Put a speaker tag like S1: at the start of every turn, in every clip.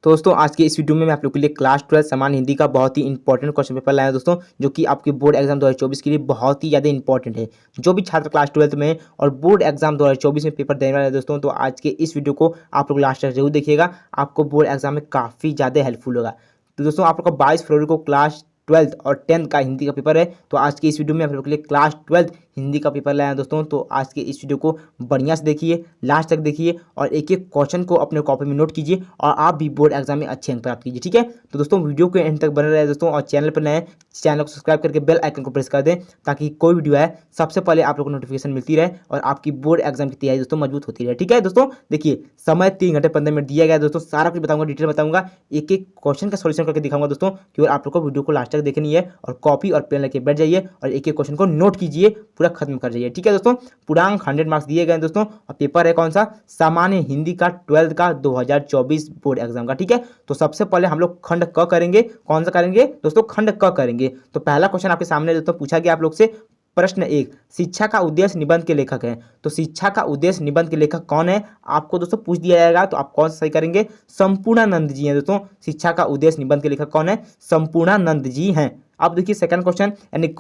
S1: तो दोस्तों आज के इस वीडियो में मैं आप लोग के लिए क्लास 12 सामान्य हिंदी का बहुत ही इंपॉर्टेंट क्वेश्चन पेपर लाया हूं दोस्तों, जो कि आपके बोर्ड एग्जाम 2024 के लिए बहुत ही ज़्यादा इंपॉर्टेंट है। जो भी छात्र क्लास 12 में और बोर्ड एग्जाम 2024 में पेपर देने वाले हैं दोस्तों, तो आज के इस वीडियो को आप लोग लास्ट तक जरूर देखिएगा। आपको बोर्ड एग्जाम में काफ़ी ज़्यादा हेल्पफुल होगा। तो दोस्तों आप लोग का 22 फरवरी को क्लास 12 और 10th का हिंदी का पेपर है। तो आज के इस वीडियो में आप लोग के लिए क्लास 12 हिंदी का पेपर लाया है दोस्तों। तो आज के इस वीडियो को बढ़िया से देखिए, लास्ट तक देखिए और एक एक क्वेश्चन को अपने कॉपी में नोट कीजिए और आप भी बोर्ड एग्जाम में अच्छे अंक प्राप्त कीजिए। ठीक है, तो दोस्तों वीडियो के एंड तक बने रहे दोस्तों, और चैनल पर नए चैनल को सब्सक्राइब करके बेल आइकन को प्रेस कर दें, ताकि कोई वीडियो है सबसे पहले आप लोग को नोटिफिकेशन मिलती रहे और आपकी बोर्ड एग्जाम की तैयारी दोस्तों मजबूत होती रहे। ठीक है दोस्तों, देखिए समय 3 घंटे 15 मिनट दिया गया है दोस्तों। सारा कुछ बताऊंगा, डिटेल बताऊंगा, एक एक क्वेश्चन का सॉल्यूशन करके दिखाऊंगा दोस्तों। केवल आप लोग को वीडियो को लास्ट तक देखनी है और कॉपी और पेन लेके बैठ जाइए और एक एक क्वेश्चन को नोट कीजिए, पूरा खत्म कर जाइए। ठीक है दोस्तों, पूर्णांक 100 मार्क्स दिए गए दोस्तों, और पेपर है कौन सा, सामान्य हिंदी का 12th का 2024 बोर्ड एग्जाम का। ठीक है, तो सबसे पहले हम लोग खंड क करेंगे। कौन सा करेंगे दोस्तों, खंड क करेंगे। तो पहला क्वेश्चन आपके सामने दोस्तों पूछा गया आप लोग से। प्रश्न 1, शिक्षा का उद्देश्य निबंध के लेखक हैं। तो शिक्षा का उद्देश्य निबंध के लेखक कौन है आपको दोस्तों पूछ दिया जाएगा, तो आप कौन सा सही करेंगे, संपूर्णानंद जी हैं दोस्तों। शिक्षा का उद्देश्य निबंध के लेखक कौन है, संपूर्णानंद जी हैं। अब देखिए सेकंड क्वेश्चन, यानी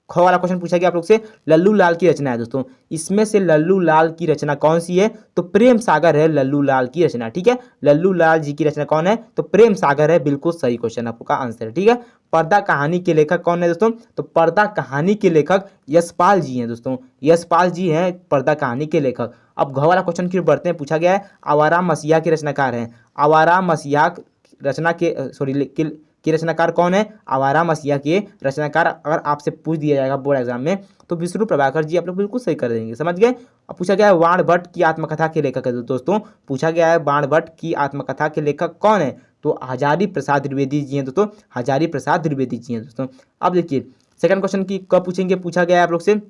S1: ख वाला क्वेश्चन पूछा गया आप लोग से, लल्लू लाल की रचना है दोस्तों। इसमें से लल्लू लाल की रचना कौन सी है, तो प्रेम सागर है लल्लू लाल की रचना। ठीक है, लल्लू लाल जी की रचना कौन है, तो प्रेम सागर है, बिल्कुल सही क्वेश्चन आपका आंसर है। ठीक है, पर्दा कहानी के लेखक कौन है दोस्तों, तो पर्दा कहानी के लेखक यशपाल जी हैं दोस्तों। यशपाल जी हैं पर्दा कहानी के लेखक। अब घ वाला क्वेश्चन की ओर बढ़ते हैं, पूछा गया है आवारा मसीहा के रचनाकार हैं। आवारा मसीहा रचना के की रचनाकार कौन है, आवारा मसीहा के रचनाकार अगर आपसे पूछ दिया जाएगा बोर्ड एग्जाम में, तो विष्णु प्रभाकर जी आप लोग बिल्कुल सही कर देंगे। समझ गए। अब पूछा गया है बाण भट्ट की आत्मकथा के लेखक है दोस्तों। पूछा गया है बाण भट्ट की आत्मकथा के लेखक कौन है, तो हजारी प्रसाद द्विवेदी जी हैं दोस्तों। हजारी प्रसाद द्विवेदी जी हैं दोस्तों। अब देखिए सेकंड क्वेश्चन की कब पूछेंगे, पूछा गया है आप लोग से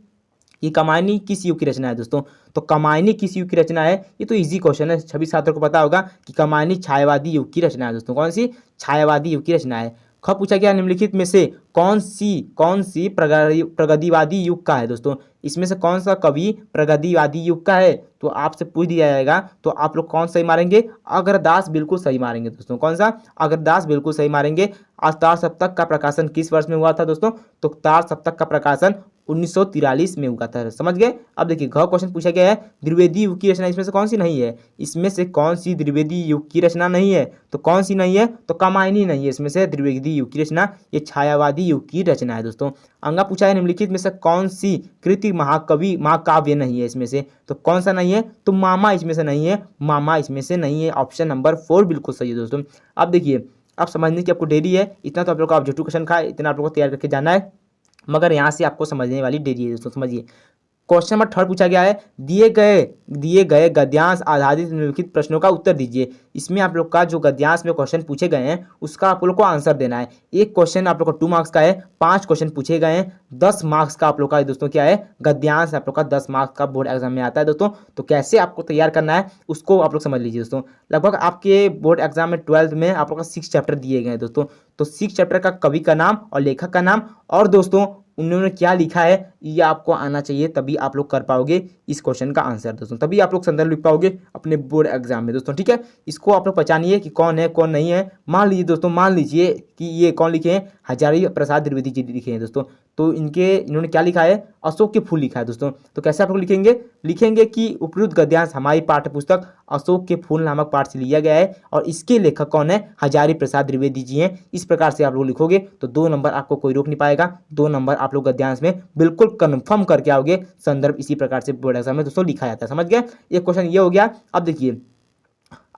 S1: कि कमायनी किस युग की रचना है दोस्तों। तो कमायनी किस युग की रचना है, ये तो इजी क्वेश्चन है, सभी छात्रों को पता होगा कि कमायनी छायावादी युग की रचना है दोस्तों। कौन सी, छायावादी युग की रचना है। ख पूछा गया निम्नलिखित में से कौन सी प्रगतिवादी युग का है दोस्तों। इसमें से कौन सा कवि प्रगतिवादी युग का है, तो आपसे पूछ दिया जाएगा, तो आप लोग कौन सही मारेंगे, अग्रदास बिल्कुल सही मारेंगे दोस्तों। कौन सा, अग्रदास बिल्कुल सही मारेंगे। आज तार सप्तक का प्रकाशन किस वर्ष में हुआ था दोस्तों, तो तार सप्तक का प्रकाशन 1943 में हुआ था। समझ गए। अब देखिए घ क्वेश्चन पूछा गया है द्विवेदी युग की रचना इसमें से कौन सी नहीं है। इसमें से कौन सी द्विवेदी युग की रचना नहीं है, तो कौन सी नहीं है, तो कमायनी नहीं है इसमें से द्विवेदी युग की रचना, ये छायावादी युग की रचना है दोस्तों। अंगा पूछा है निम्नलिखित में से कौन सी कृति महाकवि महाकाव्य नहीं है इसमें से, तो कौन सा नहीं है, तो मामा इसमें से नहीं है, मामा इसमें से नहीं है। ऑप्शन नंबर 4 बिल्कुल सही है दोस्तों। अब देखिए अब समझने की आपको देरी है, इतना तो आप लोग का ऑब्जेक्टिव क्वेश्चन का इतना आप लोग को तैयार करके जाना है, मगर यहाँ से आपको समझने वाली देरी है दोस्तों। समझिए क्वेश्चन नंबर 3 पूछा गया है, दिए गए गद्यांश आधारित निम्नलिखित प्रश्नों का उत्तर दीजिए। इसमें आप लोग का जो गद्यांश में क्वेश्चन पूछे गए हैं उसका आप लोग को आंसर देना है। एक क्वेश्चन आप लोग को 2 मार्क्स का है, 5 क्वेश्चन पूछे गए हैं, 10 मार्क्स का आप लोग का दोस्तों क्या है, गद्यांश आप लोग का 10 मार्क्स का बोर्ड एग्जाम में आता है दोस्तों। तो कैसे आपको तैयार करना है उसको आप लोग समझ लीजिए दोस्तों। लगभग आपके बोर्ड एग्जाम में 12th में आप लोग का 6 चैप्टर दिए गए हैं दोस्तों। तो 6 चैप्टर का कवि का नाम और लेखक का नाम और दोस्तों उन्होंने क्या लिखा है ये आपको आना चाहिए, तभी आप लोग कर पाओगे इस क्वेश्चन का आंसर दोस्तों, तभी आप लोग संदर्भ लिख पाओगे अपने बोर्ड एग्जाम में दोस्तों। ठीक है, इसको आप लोग पहचानिए कि कौन है कौन नहीं है। मान लीजिए दोस्तों, मान लीजिए कि ये कौन लिखे हैं, हजारी प्रसाद द्विवेदी जी लिखे हैं दोस्तों। तो इन्होंने क्या लिखा है, अशोक के फूल लिखा है दोस्तों। तो कैसे आप लोग लिखेंगे कि उपयुक्त गद्यांश हमारी पाठ्य पुस्तक अशोक के फूल नामक पाठ से लिया गया है और इसके लेखक कौन है, हजारी प्रसाद द्विवेदी जी हैं। इस प्रकार से आप लोग लिखोगे तो 2 नंबर आपको कोई रोक नहीं पाएगा, 2 नंबर आप लोग गद्यांश में बिल्कुल कंफर्म करके आओगे। संदर्भ इसी प्रकार से बोर्ड एग्जाम में दोस्तों लिखा जाता है। समझ गए, एक क्वेश्चन ये हो गया। अब देखिए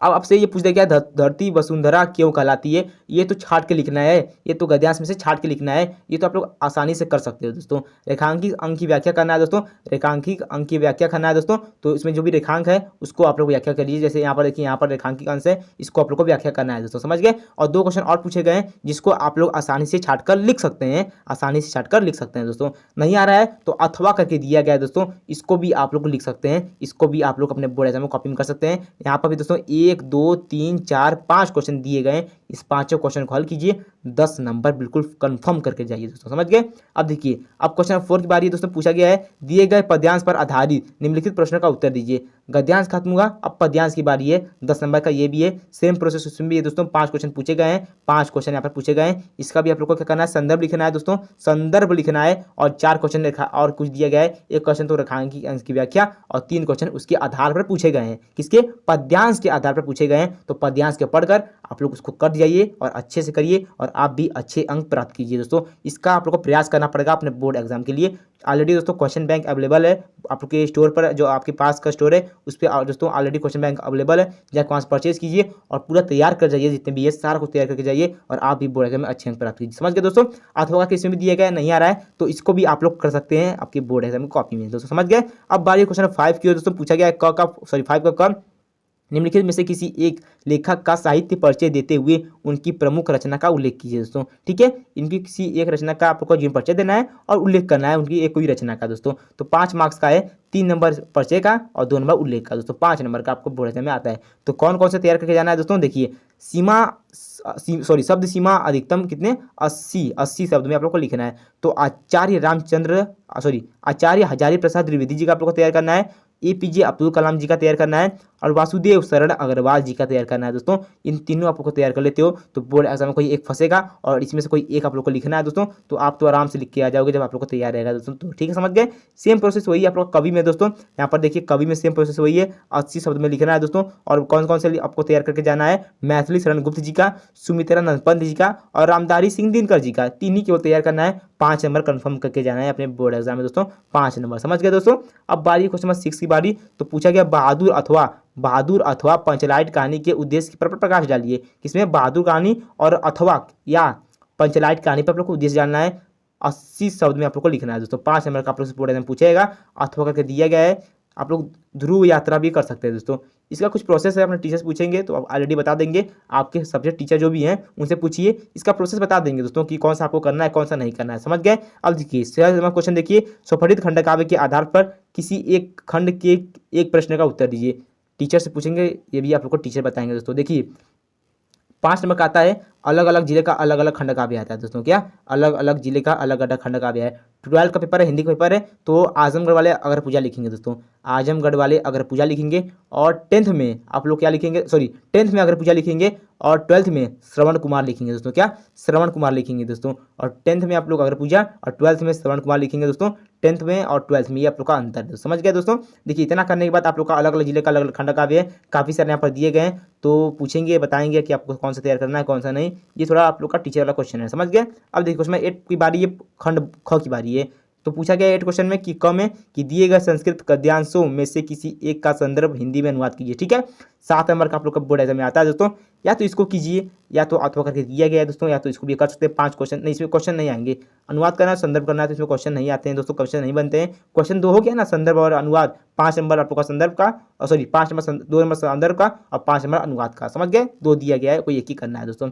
S1: अब आपसे ये पूछ दिया गया धरती वसुंधरा क्यों कहलाती है, ये तो छाट के लिखना है, ये तो गद्यांश में से छाट के लिखना है, ये तो आप लोग आसानी से कर सकते हो दोस्तों। रेखांकित अंक की व्याख्या करना है दोस्तों, रेखांकित अंक की व्याख्या करना है दोस्तों। तो इसमें जो भी रेखांक है उसको आप लोग व्याख्या कर लीजिए। जैसे यहाँ पर देखिए, यहाँ पर रेखांकित अंश है, इसको आप लोग को व्याख्या करना है दोस्तों। समझ गए। और 2 क्वेश्चन और पूछे गए हैं जिसको आप लोग आसानी से छाट कर लिख सकते हैं, आसानी से छाट कर लिख सकते हैं दोस्तों। नहीं आ रहा है तो अथवा करके दिया गया है दोस्तों, इसको भी आप लोग लिख सकते हैं, इसको भी आप लोग अपने बोर्ड एग्जाम में कॉपी में कर सकते हैं। यहाँ पर भी दोस्तों 1 2 3 4 5 क्वेश्चन दिए गए हैं, इस पांचों क्वेश्चन को हल कीजिए, 10 नंबर बिल्कुल कंफर्म करके जाइए दोस्तों, समझ गए। अब देखिए, अब क्वेश्चन नंबर 4 की बारी है दोस्तों। पूछा गया है दिए गए पद्यांश पर आधारित निम्नलिखित प्रश्न का उत्तर दीजिए। गद्यांश खत्म हुआ, अब पद्यांश की बारी है, 10 नंबर का ये भी है, सेम प्रोसेस उसमें भी है दोस्तों। 5 क्वेश्चन पूछे गए हैं, 5 क्वेश्चन यहाँ पर पूछे गए हैं। इसका भी आप लोग को क्या करना है, संदर्भ लिखना है दोस्तों, संदर्भ लिखना है। और 4 क्वेश्चन लिखा और कुछ दिया गया है, एक क्वेश्चन तो रेखांक अंश की व्याख्या, और 3 क्वेश्चन उसके आधार पर पूछे गए हैं, किसके, पद्यांश के आधार पर पूछे गए हैं। तो पद्यांश के पढ़कर आप लोग उसको कर जाइए और अच्छे से करिए, और आप भी अच्छे अंक प्राप्त कीजिए दोस्तों। इसका आप लोग को प्रयास करना पड़ेगा अपने बोर्ड एग्जाम के लिए। ऑलरेडी दोस्तों क्वेश्चन बैंक अवेलेबल है आपके स्टोर पर, जो आपके पास का स्टोर है उस पर दोस्तों ऑलरेडी क्वेश्चन बैंक अवेलेबल है, जाकर वहाँ से परचेज कीजिए और पूरा तैयार कर जाइए, जितने भी है सारा कुछ तैयार करके जाइए, और आप भी बोर्ड एग्जाम में अच्छे अंक प्राप्त कीजिए। समझ गए दोस्तों। अथवा किसी में भी दिया गया नहीं आ रहा है तो इसको भी आप लोग कर सकते हैं आपकी बोर्ड एग्जाम की कॉपी में दोस्तों, समझ गए। अब बारी क्वेश्चन 5 की ओर दोस्तों। पूछा गया है 5 का निम्नलिखित में से किसी एक लेखक का साहित्य परिचय देते हुए उनकी प्रमुख रचना का उल्लेख कीजिए दोस्तों, ठीक है। इनकी किसी एक रचना का आपको जीवन परिचय देना है और उल्लेख करना है उनकी एक कोई रचना का दोस्तों। तो 5 मार्क्स का है, 3 नंबर परिचय का और 2 नंबर उल्लेख का दोस्तों। 5 नंबर का आपको बोर्ड एग्जाम में आता है। तो कौन कौन से तैयार करके जाना है दोस्तों, देखिए, शब्द सीमा अधिकतम कितने, 80 शब्द में आप लोग को लिखना है। तो आचार्य हजारी प्रसाद द्विवेदी जी का आप लोग को तैयार करना है, APJ अब्दुल कलाम जी का तैयार करना है, और वासुदेव शरण अग्रवाल जी का तैयार करना है दोस्तों। इन तीनों आप लोग को तैयार कर लेते हो तो बोर्ड एग्जाम में कोई एक फंसेगा, और इसमें से कोई एक आप लोग को लिखना है दोस्तों। तो आप तो आराम से लिख के आ जाओगे जब आप लोग को तैयार रहेगा दोस्तों। तो ठीक है, समझ गए। सेम प्रोसेस वही आप लोग कवि में दोस्तों, यहाँ पर देखिए कवि में सेम प्रोसेस वही है, 80 शब्द में लिखना है दोस्तों। और कौन कौन से आपको तैयार करके जाना है, मैथिली शरण गुप्त जी का, सुमित्रा नंद पंत जी का, और रामधारी सिंह दिनकर जी का, तीन ही केवल तैयार करना है। 5 नंबर कंफर्म करके जाना है अपने बोर्ड एग्जाम में दोस्तों, 5 नंबर, समझ गए दोस्तों। अब बारी क्वेश्चन नंबर 6 की बारी। तो पूछा गया बहादुर अथवा पंचलाइट कहानी के उद्देश्य पर प्रकाश डालिए। किसमें, बहादुर कहानी और अथवा या पंचलाइट कहानी पर आप लोग को उद्देश्य जानना है। 80 शब्द में आप लोग को लिखना है दोस्तों। 5 नंबर का आप लोग से बोर्ड एग्जाम पूछेगा, अथवा करके दिया गया है। आप लोग ध्रुव यात्रा भी कर सकते हैं दोस्तों। इसका कुछ प्रोसेस है, अपने टीचर से पूछेंगे तो आप ऑलरेडी बता देंगे। आपके सब्जेक्ट टीचर जो भी हैं उनसे पूछिए, इसका प्रोसेस बता देंगे दोस्तों कि कौन सा आपको करना है, कौन सा नहीं करना है, समझ गए। अब देखिए क्वेश्चन देखिए, स्वफलित खंड काव्य के आधार पर किसी एक खंड के एक प्रश्न का उत्तर दीजिए। टीचर से पूछेंगे, ये भी आप लोग को टीचर बताएंगे दोस्तों। देखिए 5 नंबर का आता है, अलग अलग जिले का अलग अलग खंड काव्य आता है दोस्तों। क्या, अलग अलग जिले का अलग अलग खंड काव्य है। 12 का पेपर है, हिंदी का पेपर है, तो आजमगढ़ वाले अगर पूजा लिखेंगे दोस्तों, आजमगढ़ वाले अगर पूजा लिखेंगे। और 10th में आप लोग क्या लिखेंगे, 10th में अगर पूजा लिखेंगे, और 12th में श्रवण कुमार लिखेंगे दोस्तों। क्या, श्रवण कुमार लिखेंगे दोस्तों। और 10th में आप लोग अगर पूजा, और 12th में श्रवण कुमार लिखेंगे दोस्तों। 10th में और 12th में ये आप लोग का अंतर है, समझ गए दोस्तों। देखिए इतना करने के बाद आप लोग का अलग अलग जिले का अलग अलग खंड काव्य है, काफ़ी सारे यहाँ पर दिए गए हैं। तो पूछेंगे, बताएंगे कि आपको कौन सा तैयार करना है, कौन सा नहीं। ये थोड़ा आप लोग का टीचर वाला क्वेश्चन है, समझ गए। अब देखिए क्वेश्चन 8 की बारी है, खंड ख की बारी है। तो पूछा गया 8 क्वेश्चन में कि क में कि दिए गए संस्कृत गद्यांशों में से किसी एक का संदर्भ हिंदी में अनुवाद कीजिए, ठीक है। 7 नंबर का आप लोग का बोर्ड एग्जाम में आता है दोस्तों। या तो इसको कीजिए, या तो अथवा करके दिया गया है दोस्तों, या तो इसको भी कर सकते हैं। 5 क्वेश्चन नहीं, इसमें क्वेश्चन नहीं आएंगे। अनुवाद करना है, संदर्भ करना है, तो इसमें क्वेश्चन नहीं आते हैं दोस्तों, क्वेश्चन नहीं बनते हैं। क्वेश्चन 2 हो गया ना, संदर्भ और अनुवाद। 5 नंबर आप लोग का संदर्भ का, और 2 नंबर संदर्भ का, और 5 नंबर अनुवाद का, समझ गए। 2 दिया गया है, कोई एक ही करना है दोस्तों,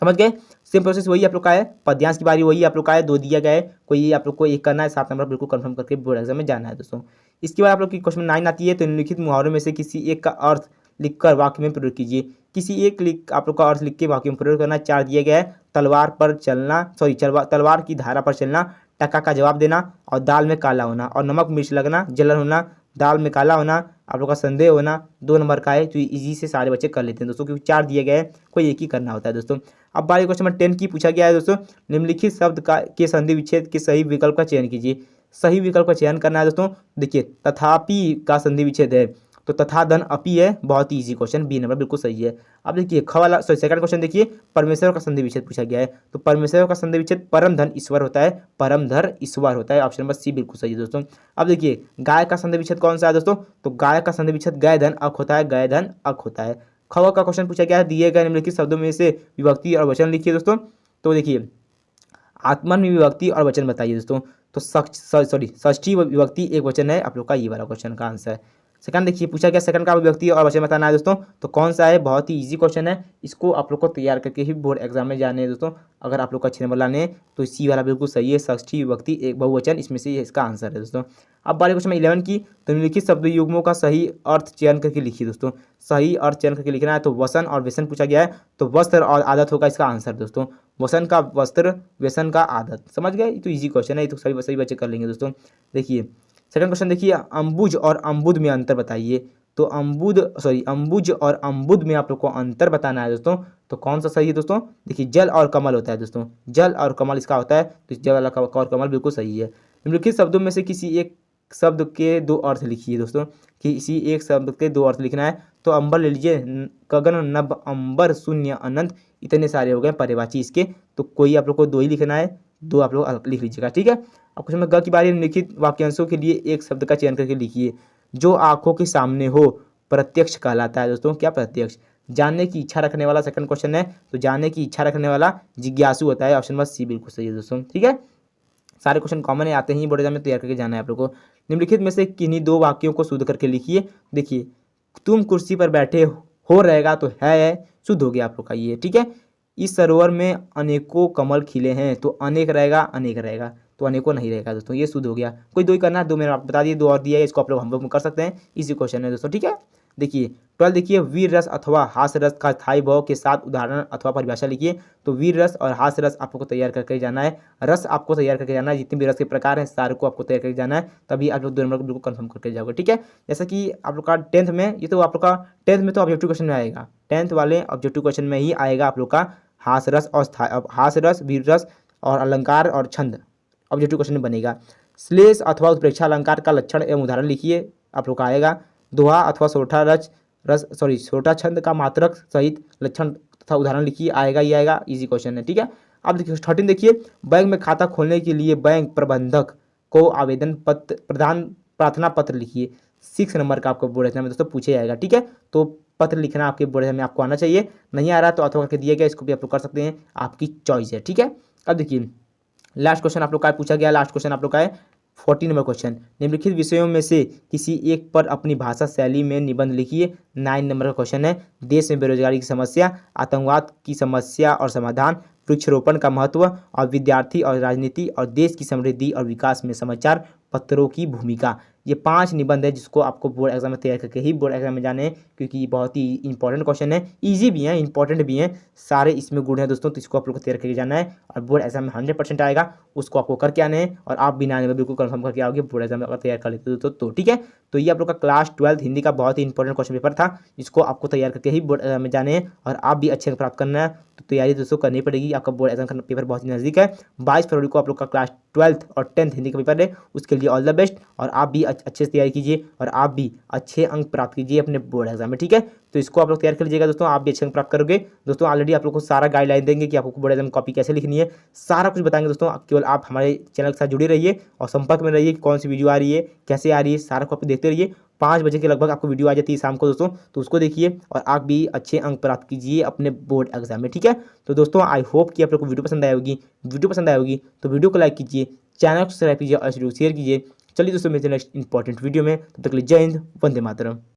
S1: समझ गए। सेम प्रोसेस वही आप लोग का है। पद्यांश की बारी वही आप लोग का है, 2 दिया गया है, कोई आप लोग को एक करना है। 7 नंबर बिल्कुल कंफर्म करके बोर्ड एग्जाम में जाना है दोस्तों। इसके बाद आप लोग की क्वेश्चन 9 आती है। तो निम्नलिखित मुहावरों में से किसी एक का अर्थ लिखकर वाक्य में प्रयोग कीजिए। किसी एक आप लोग का अर्थ लिख के वाक्य में प्रयोग करना है। 4 दिया गया है, तलवार तलवार की धारा पर चलना, टका का जवाब देना, और दाल में काला होना, और नमक मिर्च लगना, जलन होना, दाल में काला होना, आप लोग का संदेह होना। 2 नंबर का है, तो इजी से सारे बच्चे कर लेते हैं दोस्तों, क्योंकि 4 दिए गए हैं, कोई एक ही करना होता है दोस्तों। अब बारी क्वेश्चन नंबर 10 की पूछा गया है दोस्तों, निम्नलिखित शब्द के संधि विच्छेद के सही विकल्प का चयन कीजिए। सही विकल्प का चयन करना है दोस्तों। देखिए तथापि का संधि विच्छेद है, तो तथा धन अपि है, बहुत ही इजी क्वेश्चन, बी नंबर बिल्कुल सही है। अब देखिए सेकंड क्वेश्चन देखिए, परमेश्वर का संधि विच्छेद पूछा गया है। तो परमेश्वर का संधि विच्छेद परम धन ईश्वर होता है, परमधर ईश्वर होता है, ऑप्शन नंबर सी बिल्कुल सही है दोस्तों। अब देखिए गाय का संधि विच्छेद कौन सा है दोस्तों, तो गाय का संधि विच्छेद गय धन अक होता है, गय धन अक होता है। खवा का क्वेश्चन पूछा गया है, दिए गए निम्नलिखित शब्दों में से विभक्ति और वचन लिखिए दोस्तों। तो देखिए आत्मन में विभक्ति और वचन बताइए दोस्तों। तो षष्ठी विभक्ति एक वचन है आप लोग का, ये वाला क्वेश्चन का आंसर है। सेकंड देखिए पूछा गया सेकंड का अभिव्यक्ति और वचन बताना है दोस्तों, तो कौन सा है, बहुत ही इजी क्वेश्चन है, इसको आप लोग को तैयार करके ही बोर्ड एग्जाम में जाने हैं दोस्तों। अगर आप लोग को अच्छे नंबर लाने हैं तो सी वाला बिल्कुल सही है, षष्ठी विभक्ति एक बहुवचन, इसमें से इसका आंसर है दोस्तों। अब बारी क्वेश्चन 11 की, तो निम्नलिखित शब्द युग्मों का सही अर्थ चयन करके लिखिए दोस्तों। सही अर्थ चयन करके लिखना है, तो वसन और व्यसन पूछा गया है, तो वस्त्र और आदत होगा इसका आंसर दोस्तों। वसन का वस्त्र, व्यसन का आदत, समझ गए, ये तो इजी क्वेश्चन है, ये तो सभी बच्चे कर लेंगे दोस्तों। देखिए सेकंड क्वेश्चन देखिए, अम्बुज और अम्बुद में अंतर बताइए, तो अम्बुज और अम्बुद में आप लोग को अंतर बताना है दोस्तों, तो कौन सा सही है दोस्तों। देखिए जल और कमल होता है दोस्तों, जल और कमल इसका होता है, तो जल और कमल बिल्कुल सही है। निम्नलिखित शब्दों में से किसी एक शब्द के दो अर्थ लिखिए दोस्तों, किसी एक शब्द के दो अर्थ लिखना है, तो अंबर ले लीजिए, गगन, नभ, अंबर, शून्य, अनंत, इतने सारे हो गए पर्यायवाची इसके, तो कोई आप लोग को दो ही लिखना है, दो आप लोग लिख लीजिएगा, ठीक है। अब क्वेश्चन में ग की बारी, निम्नलिखित वाक्यांशों के लिए एक शब्द का चयन करके लिखिए। जो आंखों के सामने हो प्रत्यक्ष कहलाता है दोस्तों, क्या प्रत्यक्ष, जानने की इच्छा रखने वाला, सेकंड क्वेश्चन है, तो जानने की इच्छा रखने वाला जिज्ञासु होता है, ऑप्शन नंबर सी बिल्कुल सही है दोस्तों, ठीक है। सारे क्वेश्चन कॉमन है, आते ही बोर्ड एग्जाम में तैयार करके जाना है आप लोग को। निम्नलिखित में से किन्हीं दो वाक्यों को शुद्ध करके लिखिए। देखिए तुम कुर्सी पर बैठे हो रहेगा, तो है शुद्ध हो गया आप लोग का ये, ठीक है। इस सरोवर में अनेकों कमल खिले हैं, तो अनेक रहेगा, अनेक रहेगा, तो अनेकों नहीं रहेगा दोस्तों, ये शुद्ध हो गया। कोई दो ही करना है, दो मैंने आपको बता दिए, दो और दिया है, इसको आप लोग हम लोग कर सकते हैं, इसी क्वेश्चन है दोस्तों, ठीक है। देखिए 12 देखिए, वीर रस अथवा हास्य रस का स्थायी भाव के साथ उदाहरण अथवा परिभाषा लिखिए। तो वीर रस और हास्य रस आपको तैयार करके जाना है, रस आपको तैयार करके जाना है, जितने भी रस के प्रकार हैं सारे को आपको तैयार करके जाना है, तभी आप लोग 2 नंबर को बिल्कुल कंफर्म करके जाओगे, ठीक है। जैसा कि आप लोग का 10th में, ये तो आप लोग का 10th में तो ऑब्जेक्टिव क्वेश्चन में आएगा, 10th वाले ऑब्जेक्टिव क्वेश्चन में ही आएगा आप लोग का हास्य रस और हास्य रस, वीर रस और अलंकार और छंद ऑब्जेक्टिव क्वेश्चन में बनेगा। श्लेष अथवा उत्प्रेक्षा अलंकार का लक्षण एवं उदाहरण लिखिए, आप लोग का आएगा। दोहा अथवा सोठा छंद का मात्रक सहित लक्षण तथा उदाहरण लिखिए, आएगा ही आएगा, इजी क्वेश्चन है, ठीक है। अब देखिए 13 देखिए, बैंक में खाता खोलने के लिए बैंक प्रबंधक को आवेदन पत्र प्रार्थना पत्र लिखिए। 6 नंबर का आपको बोर्ड एग्जाम में दोस्तों पूछे जाएगा, ठीक है। तो पत्र लिखना आपके बोर्ड एग्जाम में आपको आना चाहिए, नहीं आ रहा तो अथवा करके दिया गया, इसको भी आप लोग कर सकते हैं, आपकी चॉइस है, ठीक है। अब देखिए लास्ट क्वेश्चन आप लोग का पूछा गया, लास्ट क्वेश्चन आप लोग का है 14 नंबर क्वेश्चन, निम्नलिखित विषयों में से किसी एक पर अपनी भाषा शैली में निबंध लिखिए। 9 नंबर का क्वेश्चन है, देश में बेरोजगारी की समस्या, आतंकवाद की समस्या और समाधान, वृक्षारोपण का महत्व और विद्यार्थी और राजनीति और देश की समृद्धि और विकास में समाचार पत्रों की भूमिका। ये 5 निबंध है जिसको आपको बोर्ड एग्जाम में तैयार करके ही बोर्ड एग्जाम में जाने हैं, क्योंकि ये बहुत ही इंपॉर्टेंट क्वेश्चन है, इजी भी हैं, इंपॉर्टेंट भी हैं, सारे इसमें गुण हैं दोस्तों, तो इसको आप लोग को तैयार करके जाना है और बोर्ड एग्जाम में 100% आएगा, उसको आपको करके आने हैं और आप बिना आने में बिल्कुल कंफर्म करके आओगे बोर्ड एग्जाम में अगर तैयार कर लेते हो तो ठीक है। तो ये आप लोग का क्लास 12 हिंदी का बहुत ही इंपॉर्टेंट क्वेश्चन पेपर था, इसको आपको तैयार करके ही बोर्ड एग्जाम में जाने हैं और आप भी अच्छे प्राप्त करना है, तो तैयारी दोस्तों करनी पड़ेगी, आपका बोर्ड एग्जाम का पेपर बहुत ही नज़दीक है। 22 फरवरी को आप लोग का क्लास 12th और 10th हिंदी का पेपर है, उसके लिए ऑल द बेस्ट, और आप भी अच्छे से तैयारी कीजिए और आप भी अच्छे अंक प्राप्त कीजिए अपने बोर्ड एग्जाम में, ठीक है। तो इसको आप लोग तैयार कर लीजिएगा दोस्तों, आप भी अच्छे अंक प्राप्त करोगे दोस्तों। ऑलरेडी आप लोग को सारा गाइडलाइन देंगे कि आपको बोर्ड एग्जाम में कॉपी कैसे लिखनी है, सारा कुछ बताएंगे दोस्तों। केवल आप हमारे चैनल के साथ जुड़े रहिए और संपर्क में रहिए कि कौन सी वीडियो आ रही है, कैसे आ रही है, सारा को आप देखते रहिए। 5 बजे के लगभग आपको वीडियो आ जाती है शाम को दोस्तों, तो उसको देखिए और आप भी अच्छे अंक प्राप्त कीजिए अपने बोर्ड एग्जाम में, ठीक है। तो दोस्तों आई होप कि आप लोग को वीडियो पसंद आई होगी, तो वीडियो को लाइक कीजिए, चैनल को सब्सक्राइब कीजिए और शेयर कीजिए। चलिए दोस्तों मिलते हैं नेक्स्ट इंपॉर्टेंट वीडियो में, तब तक के लिए जय हिंद, वंदे मातरम।